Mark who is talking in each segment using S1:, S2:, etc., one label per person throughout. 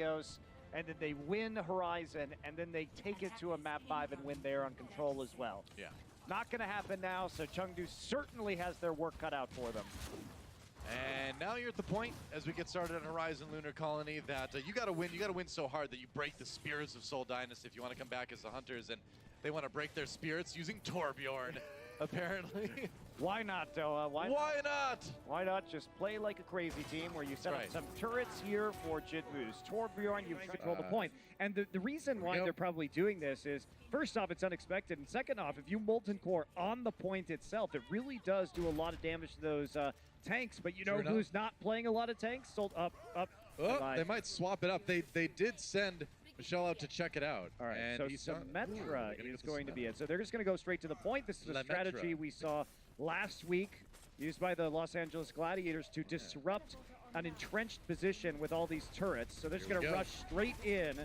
S1: Helios, and then they win Horizon, and then they take it to a map 5 and win there on Control as well.
S2: Yeah.
S1: Not going to happen now, so Chengdu certainly has their work cut out for them.
S2: And now you're at the point, as we get started at Horizon Lunar Colony, that you got to win. You got to win so hard that you break the spirits of Seoul Dynasty if you want to come back as the Hunters, and they want to break their spirits using Torbjorn, apparently.
S1: Why not, Doa?
S2: Why not?
S1: Why not just play like a crazy team where you set up some turrets here for Jinwoo's Torbjorn, you control the point. And the reason why they're probably doing this is, first off, it's unexpected, and second off, if you Molten Core on the point itself, it really does do a lot of damage to those tanks. But you know who's not playing a lot of tanks? Sold up.
S2: Oh, they might swap it up. They did send Michelle out to check it out.
S1: All right,
S2: and
S1: so Symmetra is going to be it. So they're just going to go straight to the point. This is a strategy we saw last week used by the Los Angeles Gladiators to disrupt an entrenched position with all these turrets. So they're just going to rush straight in.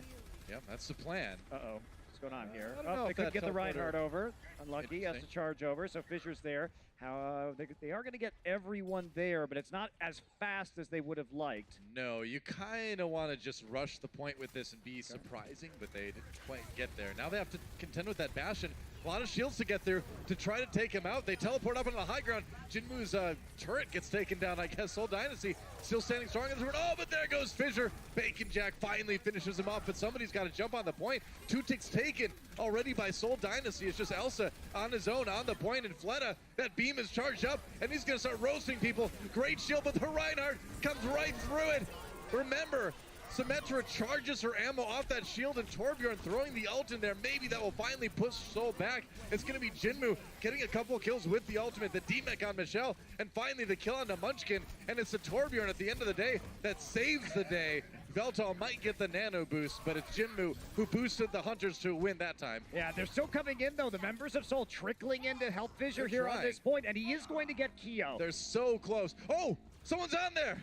S2: Yep, that's the plan.
S1: Uh-oh. What's going on here?
S2: Oh,
S1: they couldn't get the Reinhardt over. Unlucky, has to charge over, so Fissure's there. They are going to get everyone there, but it's not as fast as they would have liked.
S2: No, you kind of want to just rush the point with this and be surprising, but they didn't quite get there. Now they have to contend with that Bastion. A lot of shields to get through to try to take him out. They teleport up into the high ground. Jinwoo's turret gets taken down, I guess. Seoul Dynasty still standing strong in the turret. Oh, but there goes Fissure. Bacon Jack finally finishes him off, but somebody's got to jump on the point. 2 ticks taken already by Seoul Dynasty. It's just Elsa on his own on the point, and Fleta, that beam is charged up, and he's going to start roasting people. Great shield, but the Reinhardt comes right through it. Remember, Symmetra charges her ammo off that shield, and Torbjorn throwing the ult in there. Maybe that will finally push Seoul back. It's going to be Jinwoo getting a couple kills with the ultimate, the D-Mech on Michelle, and finally the kill on the Munchkin. And it's the Torbjorn at the end of the day that saves the day. Veltal might get the nano boost, but it's Jinwoo who boosted the Hunters to win that time.
S1: Yeah, they're still coming in, though. The members of Seoul trickling in to help Fissure here on this point, and he is going to get Kyo.
S2: They're so close. Oh, someone's on there!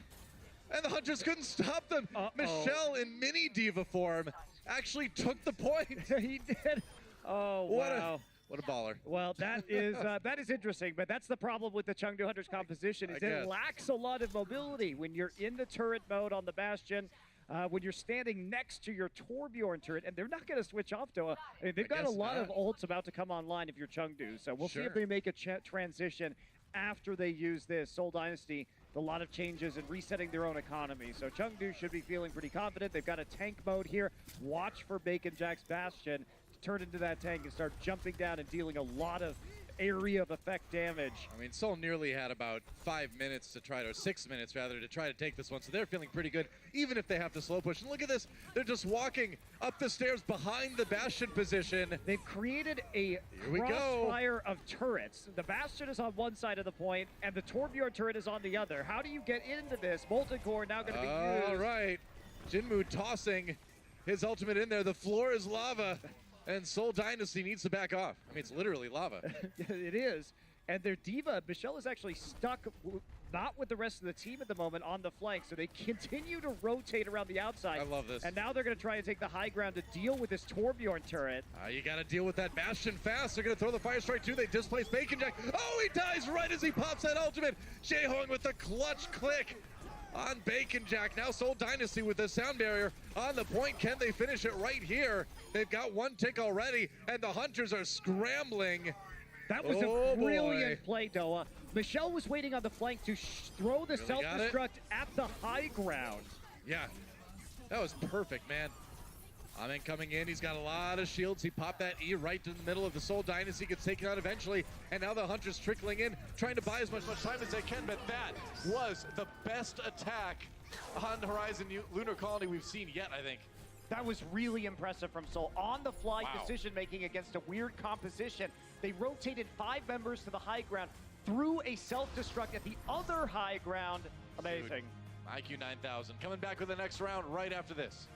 S2: And the Hunters couldn't stop them. Michelle in mini diva form actually took the point.
S1: He did. Oh, wow.
S2: What a baller.
S1: Well, that is interesting, but that's the problem with the Chengdu Hunters composition, is it lacks a lot of mobility. When you're in the turret mode on the Bastion, when you're standing next to your Torbjorn turret, and they're not going to switch off, Doa. I mean, they've got a lot of ults about to come online if you're Chengdu, so we'll see if they make a transition after they use this. Seoul Dynasty, a lot of changes and resetting their own economy. So Chengdu should be feeling pretty confident. They've got a tank mode here. Watch for Bacon Jack's Bastion to turn into that tank and start jumping down and dealing a lot of area of effect damage.
S2: I mean, Seoul nearly had about 5 minutes to try to, or 6 minutes rather, to try to take this one, so they're feeling pretty good, even if they have to slow push. And look at this, they're just walking up the stairs behind the Bastion position.
S1: They've created a crossfire of turrets. The Bastion is on one side of the point, and the Torbjorn turret is on the other. How do you get into this? Molten Core now going to be used.
S2: All right, Jinwoo tossing his ultimate in there. The floor is lava. And Seoul Dynasty needs to back off. I mean, it's literally lava.
S1: It is. And their diva, Michelle, is actually stuck, not with the rest of the team at the moment, on the flank. So they continue to rotate around the outside.
S2: I love this.
S1: And now they're going to try and take the high ground to deal with this Torbjorn turret.
S2: You got to deal with that Bastion fast. They're going to throw the Fire Strike too. They displace Bacon Jack. Oh, he dies right as he pops that ultimate. JeHong with the clutch click on Bacon Jack. Now Seoul Dynasty with the sound barrier on the point. Can they finish it right here? They've got 1 tick already, and the Hunters are scrambling.
S1: That was a brilliant play, Doa. Michelle was waiting on the flank to throw the self-destruct at the high ground.
S2: Yeah, that was perfect, man. Amen coming in, he's got a lot of shields. He popped that E right to the middle of the Seoul Dynasty, gets taken out eventually, and now the Hunters trickling in, trying to buy as much time as they can, but that was the best attack on Horizon Lunar Colony we've seen yet, I think.
S1: That was really impressive from Seoul. On-the-fly decision-making against a weird composition. They rotated 5 members to the high ground, threw a self-destruct at the other high ground. Amazing.
S2: Dude, IQ 9000 coming back with the next round right after this.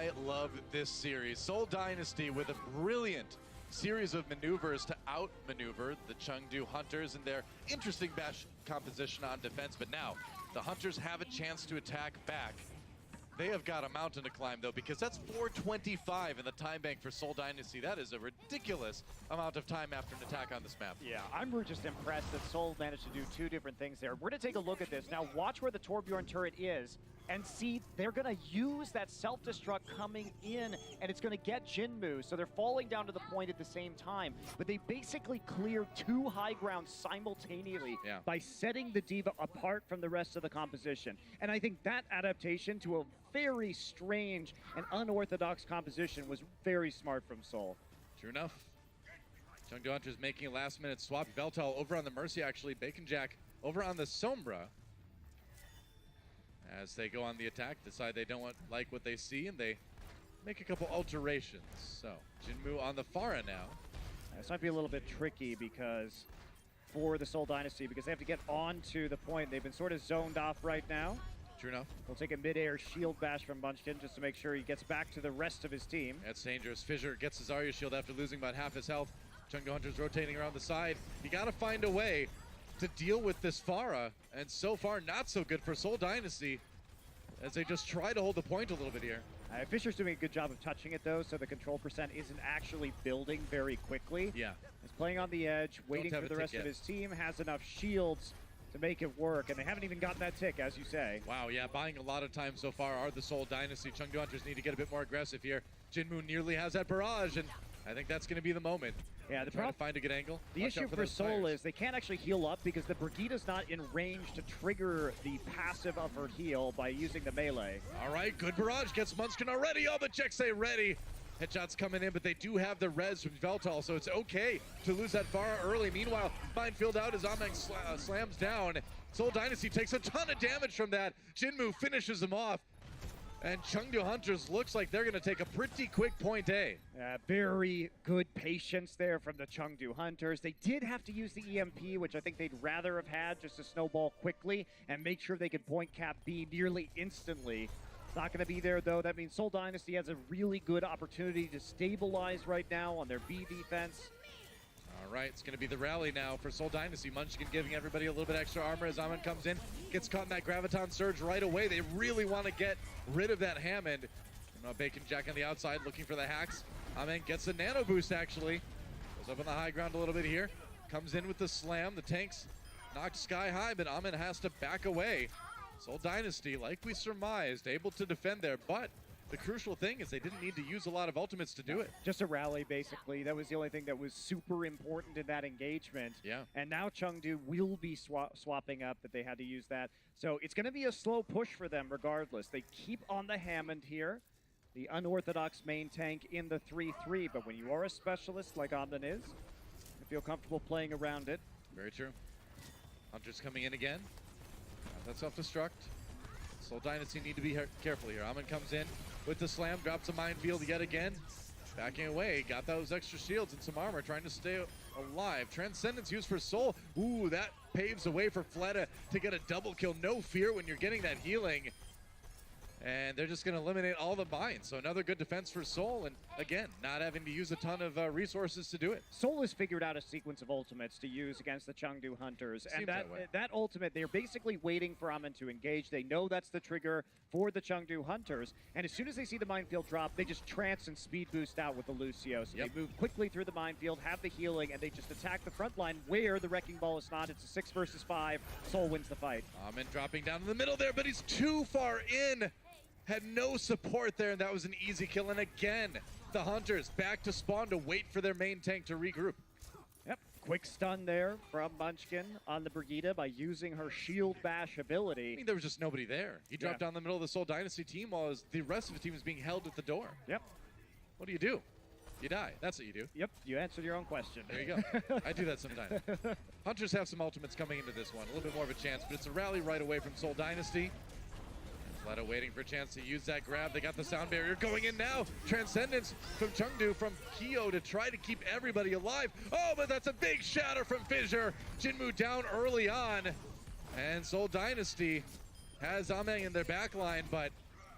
S2: I love this series. Seoul Dynasty with a brilliant series of maneuvers to outmaneuver the Chengdu Hunters and their interesting bash composition on defense. But now the Hunters have a chance to attack back. They have got a mountain to climb, though, because that's 425 in the time bank for Seoul Dynasty. That is a ridiculous amount of time after an attack on this map.
S1: Yeah, I'm just impressed that Seoul managed to do two different things there. We're going to take a look at this. Now, watch where the Torbjorn turret is and see they're going to use that self-destruct coming in, and it's going to get Jinmu. So they're falling down to the point at the same time. But they basically clear two high grounds simultaneously by setting the D.Va apart from the rest of the composition. And I think that adaptation to a very strange and unorthodox composition was very smart from Seoul.
S2: True enough. Chengdu Hunters making a last-minute swap. Veltal over on the Mercy, actually. Bacon Jack over on the Sombra. As they go on the attack, decide they don't like what they see, and they make a couple alterations. So, Jinmu on the Pharah now.
S1: This might be a little bit tricky because for the Seoul Dynasty, because they have to get on to the point. They've been sort of zoned off right now.
S2: True enough.
S1: They'll take a mid-air shield bash from Munchkin just to make sure he gets back to the rest of his team.
S2: That's dangerous. Fissure gets his Zarya shield after losing about half his health. Chengdu Hunters rotating around the side. You got to find a way to deal with this Pharah, and so far not so good for Seoul Dynasty as they just try to hold the point a little bit here.
S1: Fisher's doing a good job of touching it though, so the control percent isn't actually building very quickly.
S2: Yeah.
S1: He's playing on the edge, waiting for the rest of his team, has enough shields to make it work, and they haven't even gotten that tick, as you say.
S2: Wow, yeah, buying a lot of time so far are the Seoul Dynasty. Chengdu Hunters need to get a bit more aggressive here. Jinmu nearly has that barrage, and I think that's going to be the moment.
S1: Yeah, the
S2: trying to find a good angle.
S1: The issue for Seoul is they can't actually heal up because the Brigida's not in range to trigger the passive of her heal by using the melee.
S2: All right, good barrage. Gets Munchkin already. Oh, the Jexay ready. Headshots coming in, but they do have the res from Veltal, so it's okay to lose that Pharah early. Meanwhile, Minefield out as Ameng slams down. Seoul Dynasty takes a ton of damage from that. Jinmu finishes him off. And Chengdu Hunters looks like they're going to take a pretty quick point A.
S1: Very good patience there from the Chengdu Hunters. They did have to use the EMP, which I think they'd rather have had just to snowball quickly and make sure they could point cap B nearly instantly. Not going to be there, though. That means Seoul Dynasty has a really good opportunity to stabilize right now on their B defense.
S2: All right, it's going to be the rally now for Seoul Dynasty. Munchkin giving everybody a little bit extra armor as Amen comes in. Gets caught in that Graviton Surge right away. They really want to get rid of that Hammond. Bacon Jack on the outside looking for the hacks. Amen gets the nano boost, actually. Goes up on the high ground a little bit here. Comes in with the slam. The tanks knocked sky high, but Amen has to back away. Seoul Dynasty, like we surmised, able to defend there, but the crucial thing is they didn't need to use a lot of ultimates to do it.
S1: Just a rally, basically. That was the only thing that was super important in that engagement.
S2: Yeah.
S1: And now Chengdu will be swapping up that they had to use that. So it's going to be a slow push for them regardless. They keep on the Hammond here, the unorthodox main tank in the 3-3. But when you are a specialist like Amden is, you feel comfortable playing around it.
S2: Very true. Hunters coming in again. That self-destruct. Seoul Dynasty need to be careful here. Amen comes in with the slam, drops a minefield yet again. Backing away, got those extra shields and some armor, trying to stay alive. Transcendence used for Seoul. Ooh, that paves the way for Fleta to get a double kill. No fear when you're getting that healing. And they're just going to eliminate all the mines. So another good defense for Seoul. And again, not having to use a ton of resources to do it.
S1: Seoul has figured out a sequence of ultimates to use against the Chengdu Hunters.
S2: Seems
S1: and that ultimate, they're basically waiting for Amen to engage. They know that's the trigger for the Chengdu Hunters. And as soon as they see the minefield drop, they just trance and speed boost out with the Lucio. So they move quickly through the minefield, have the healing, and they just attack the front line where the Wrecking Ball is not. It's a 6 versus 5. Seoul wins the fight.
S2: Amen dropping down in the middle there, but he's too far in. Had no support there, and that was an easy kill. And again, the Hunters back to spawn to wait for their main tank to regroup.
S1: Yep, quick stun there from Munchkin on the Brigida by using her shield bash ability.
S2: I mean, there was just nobody there. He dropped down the middle of the Seoul Dynasty team while the rest of the team was being held at the door.
S1: Yep.
S2: What do? You die. That's what you do.
S1: Yep, you answered your own question.
S2: There you go. I do that sometimes. Hunters have some ultimates coming into this one. A little bit more of a chance, but it's a rally right away from Seoul Dynasty. Fleta waiting for a chance to use that grab. They got the sound barrier going in now. Transcendence from Chengdu, from Kyo to try to keep everybody alive. Oh, but that's a big shatter from Fissure. Jinmu down early on. And Seoul Dynasty has Ameng in their back line, but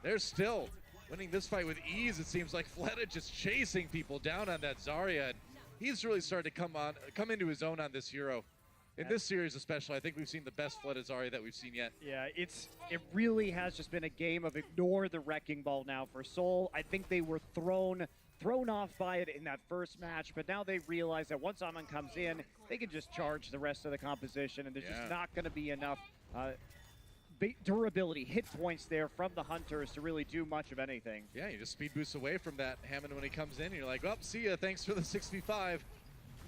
S2: they're still winning this fight with ease. It seems like Fleta just chasing people down on that Zarya. And he's really started to come into his own on this hero. In this series especially, I think we've seen the best Fleta Zarya that we've seen yet.
S1: Yeah, it really has just been a game of ignore the wrecking ball now for Seoul. I think they were thrown off by it in that first match, but now they realize that once Amon comes in, they can just charge the rest of the composition, and there's just not going to be enough durability, hit points there from the Hunters to really do much of anything.
S2: Yeah, you just speed boost away from that Hammond when he comes in, and you're like, oh, see ya, thanks for the 65.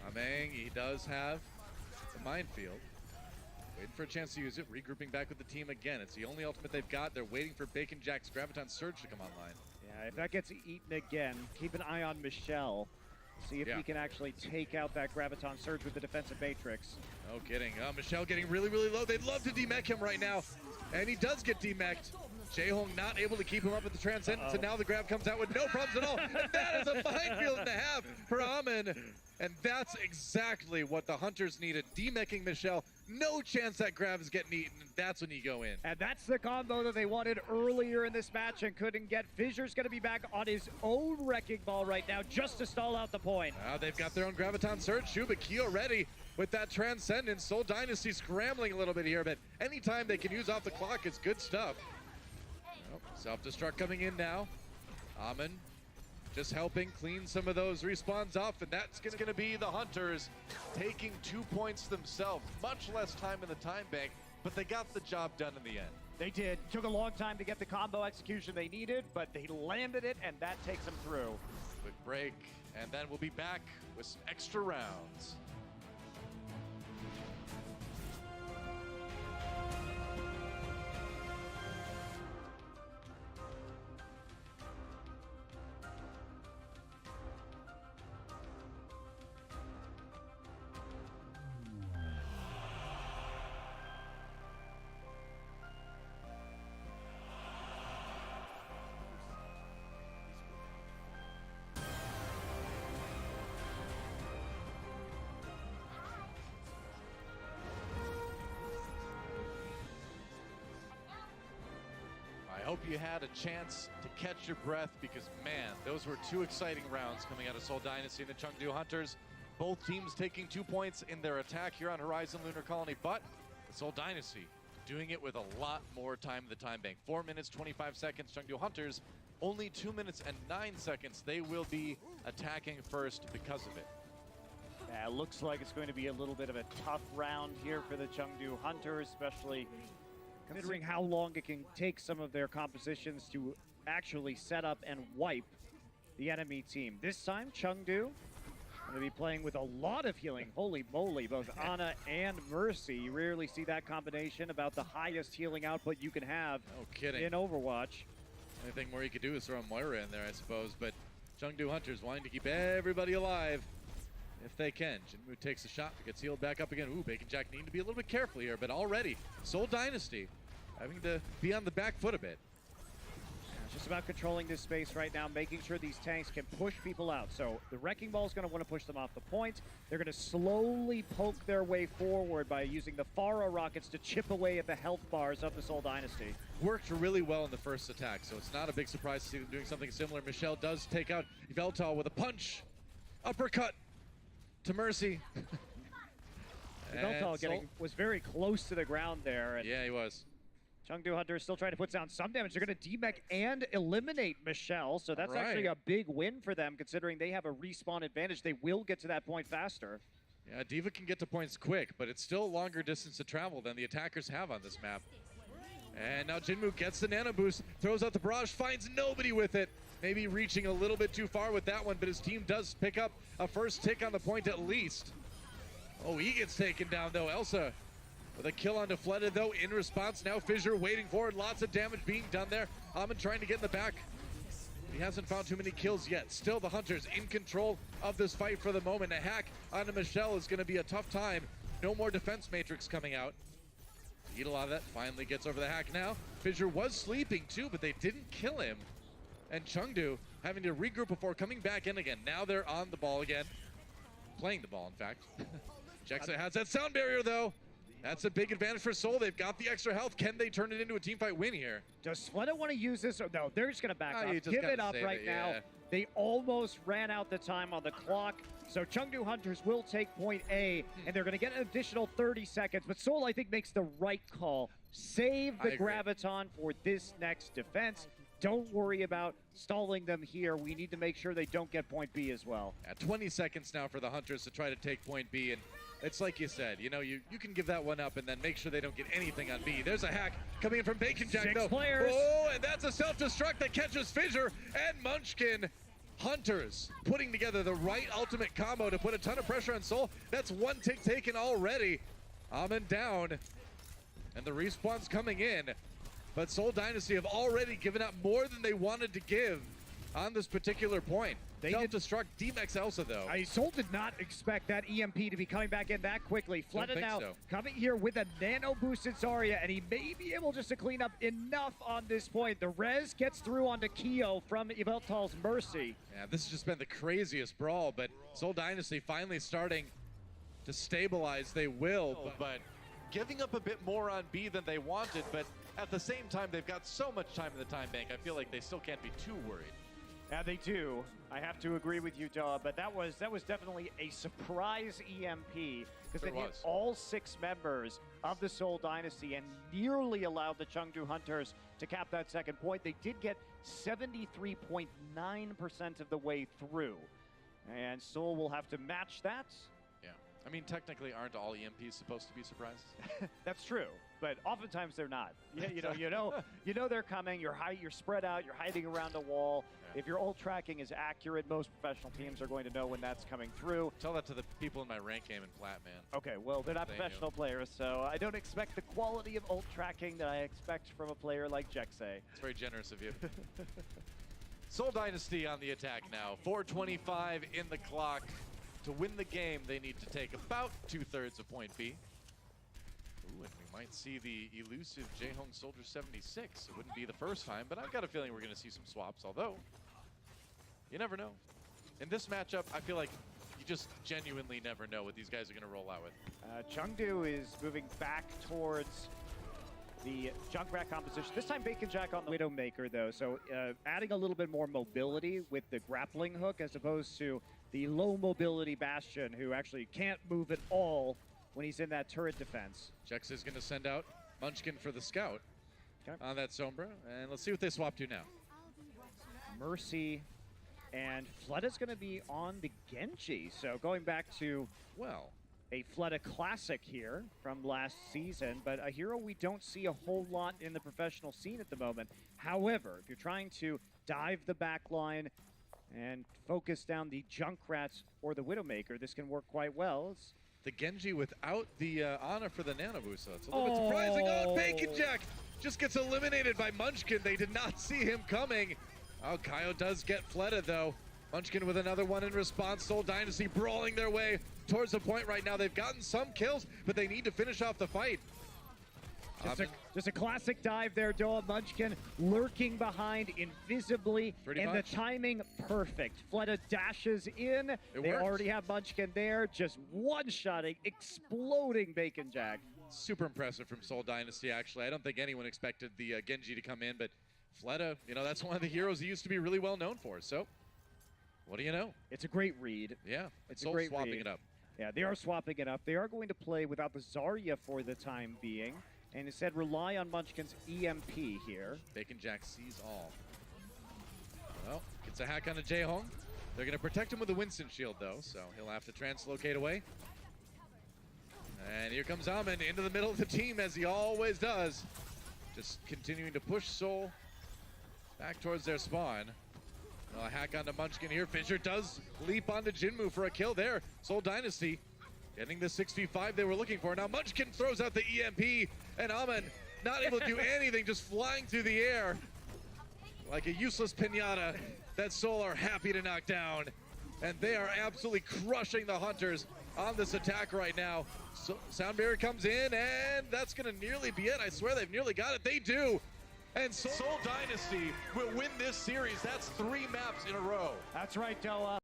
S2: Amang, he does have the minefield. Waiting for a chance to use it, regrouping back with the team again. It's the only ultimate they've got. They're waiting for Bacon Jack's Graviton Surge to come online.
S1: Yeah, if that gets eaten again, keep an eye on Michelle. See if he can actually take out that Graviton Surge with the defensive Matrix.
S2: No kidding. Michelle getting really, really low. They'd love to demech him right now. And he does get demeched. Jehong not able to keep him up at the Transcendence, and now the grab comes out with no problems at all. And that is a minefield to have for Amon. And that's exactly what the Hunters needed. Demeching Michelle. No chance that grab is getting eaten, and that's when you go in.
S1: And that's the combo that they wanted earlier in this match and couldn't get. Fissure's going to be back on his own wrecking ball right now just to stall out the point.
S2: Now they've got their own Graviton Surge. Shubakio ready with that Transcendence. Seoul Dynasty scrambling a little bit here, but anytime they can use off the clock is good stuff. Well, self-destruct coming in now. Amon just helping clean some of those respawns off, and that's going to be the Hunters taking 2 points themselves. Much less time in the time bank, but they got the job done in the end.
S1: They did. Took a long time to get the combo execution they needed, but they landed it, and that takes them through.
S2: Quick break, and then we'll be back with some extra rounds. I hope you had a chance to catch your breath because, man, those were two exciting rounds coming out of Seoul Dynasty and the Chengdu Hunters. Both teams taking 2 points in their attack here on Horizon Lunar Colony, but the Seoul Dynasty doing it with a lot more time in the time bank. 4 minutes, 25 seconds. Chengdu Hunters, only 2 minutes and 9 seconds. They will be attacking first because of it.
S1: Yeah, it looks like it's going to be a little bit of a tough round here for the Chengdu Hunters, especially considering how long it can take some of their compositions to actually set up and wipe the enemy team. This time, Chengdu going to be playing with a lot of healing. Holy moly, both Ana and Mercy. You rarely see that combination, about the highest healing output you can have in Overwatch.
S2: Anything more you could do is throw a Moira in there, I suppose, but Chengdu Hunters wanting to keep everybody alive if they can. Jinmu takes a shot, gets healed back up again. Ooh, Bacon Jack needing to be a little bit careful here, but already Seoul Dynasty having to be on the back foot a bit.
S1: It's just about controlling this space right now, making sure these tanks can push people out. So the Wrecking Ball is going to want to push them off the point. They're going to slowly poke their way forward by using the Pharah rockets to chip away at the health bars of the Seoul Dynasty.
S2: Worked really well in the first attack, so it's not a big surprise to see them doing something similar. Michelle does take out Veltal with a punch. Uppercut to Mercy.
S1: Veltal was very close to the ground there. And
S2: yeah, he was.
S1: Chengdu Hunter is still trying to put down some damage. They're going to demech and eliminate Michelle, so that's actually a big win for them, considering they have a respawn advantage. They will get to that point faster.
S2: Yeah, D.Va can get to points quick, but it's still a longer distance to travel than the attackers have on this map. And now Jinmu gets the nano boost, throws out the barrage, finds nobody with it. Maybe reaching a little bit too far with that one, but his team does pick up a first tick on the point at least. Oh, he gets taken down though. Elsa with a kill onto Fleta though. In response, now Fissure waiting forward. Lots of damage being done there. Amon trying to get in the back. He hasn't found too many kills yet. Still the Hunters in control of this fight for the moment. A hack onto Michelle is going to be a tough time. No more defense matrix coming out. Eat a lot of that. Finally gets over the hack now. Fissure was sleeping too, but they didn't kill him. And Chengdu having to regroup before coming back in again. Now they're on the ball again. Playing the ball, in fact. Jexa has that sound barrier though. That's a big advantage for Soul. They've got the extra health. Can they turn it into a teamfight win here?
S1: Does Fleta want to use this? Or no, they're just going to back up. Give it up right now.
S2: Yeah.
S1: They almost ran out the time on the clock. So Chengdu Hunters will take point A, and they're going to get an additional 30 seconds. But Soul, I think, makes the right call. Save the Graviton for this next defense. Don't worry about stalling them here. We need to make sure they don't get point B as well.
S2: At 20 seconds now for the Hunters to try to take point B, and it's like you said, you know, you can give that one up and then make sure they don't get anything on B. There's a hack coming in from Bacon Jack,
S1: 6
S2: though.
S1: players.
S2: Oh, and that's a self-destruct that catches Fissure and Munchkin. Hunters putting together the right ultimate combo to put a ton of pressure on Soul. That's one tick taken already. Amen down, and the respawn's coming in. But Soul Dynasty have already given up more than they wanted to give on this particular point. They self-destruct D-Max Elsa, though.
S1: Soul did not expect that EMP to be coming back in that quickly. Fleta now coming here with a nano-boosted Zarya, and he may be able just to clean up enough on this point. The res gets through onto Keo from Yveltal's Mercy.
S2: Yeah, this has just been the craziest brawl, but Soul Dynasty finally starting to stabilize. They will, but giving up a bit more on B than they wanted, but at the same time, they've got so much time in the time bank, I feel like they still can't be too worried.
S1: Yeah, they do. I have to agree with you, Daw, but that was definitely a surprise EMP because they hit all 6 members of the Soul Dynasty and nearly allowed the Chengdu Hunters to cap that second point. They did get 73.9% of the way through, and Soul will have to match that.
S2: Yeah, I mean, technically, aren't all EMPs supposed to be surprises?
S1: That's true, but oftentimes they're not. You know they're coming. You're spread out. You're hiding around a wall. Yeah. If your ult tracking is accurate, most professional teams are going to know when that's coming through.
S2: Tell that to the people in my rank game in Plat, man.
S1: Okay, well, they're not professional players, so I don't expect the quality of ult tracking that I expect from a player like Jexay.
S2: It's very generous of you. Soul Dynasty on the attack now. 4:25 in the clock. To win the game, they need to take about 2/3 of point B. Ooh, and we might see the elusive Jehong Soldier 76. It wouldn't be the first time, but I've got a feeling we're going to see some swaps, although you never know. In this matchup, I feel like you just genuinely never know what these guys are going to roll out with.
S1: Chengdu is moving back towards the Junkrat composition. This time Bacon Jack on the Widowmaker, though, so adding a little bit more mobility with the grappling hook as opposed to the low mobility Bastion, who actually can't move at all when he's in that turret defense.
S2: Jex is going to send out Munchkin for the scout on that Sombra, and let's see what they swap to now.
S1: Mercy and Fleta's going to be on the Genji, so going back to, well, a Fleta classic here from last season, but a hero we don't see a whole lot in the professional scene at the moment. However, if you're trying to dive the back line and focus down the Junkrats or the Widowmaker, this can work quite well. It's
S2: the Genji without the honor for the Nano Boost, so it's a little bit surprising. Oh, Bacon Jack just gets eliminated by Munchkin. They did not see him coming. Oh, Kaio does get Fleta, though. Munchkin with another one in response. Soul Dynasty brawling their way towards the point right now. They've gotten some kills, but they need to finish off the fight.
S1: Just a classic dive there, Doa. Munchkin lurking behind invisibly, and the timing perfect. Fleta dashes in. They already have Munchkin there, just one-shotting, exploding Bacon Jack.
S2: Super impressive from Soul Dynasty, actually. I don't think anyone expected the Genji to come in, but Fleta, you know, that's one of the heroes he used to be really well known for, so what do you know?
S1: It's a great read.
S2: Yeah,
S1: it's a great
S2: swapping
S1: read.
S2: It up.
S1: Yeah, they are swapping it up. They are going to play without the Zarya for the time being, and instead rely on Munchkin's EMP here.
S2: Bacon Jack sees all. Well, gets a hack on a Jehong. They're going to protect him with a Winston shield, though, so he'll have to translocate away. And here comes Amen into the middle of the team, as he always does. Just continuing to push Soul back towards their spawn. Well, a hack onto Munchkin here. Fissure does leap onto Jinmu for a kill there. Soul Dynasty getting the 6v5 they were looking for. Now Munchkin throws out the EMP, and Amen not able to do anything, just flying through the air like a useless pinata that Soul are happy to knock down. And they are absolutely crushing the Hunters on this attack right now. So Sound Barrier comes in, and that's going to nearly be it. I swear they've nearly got it. They do. And Soul Dynasty will win this series. That's 3 maps in a row.
S1: That's right, Doa.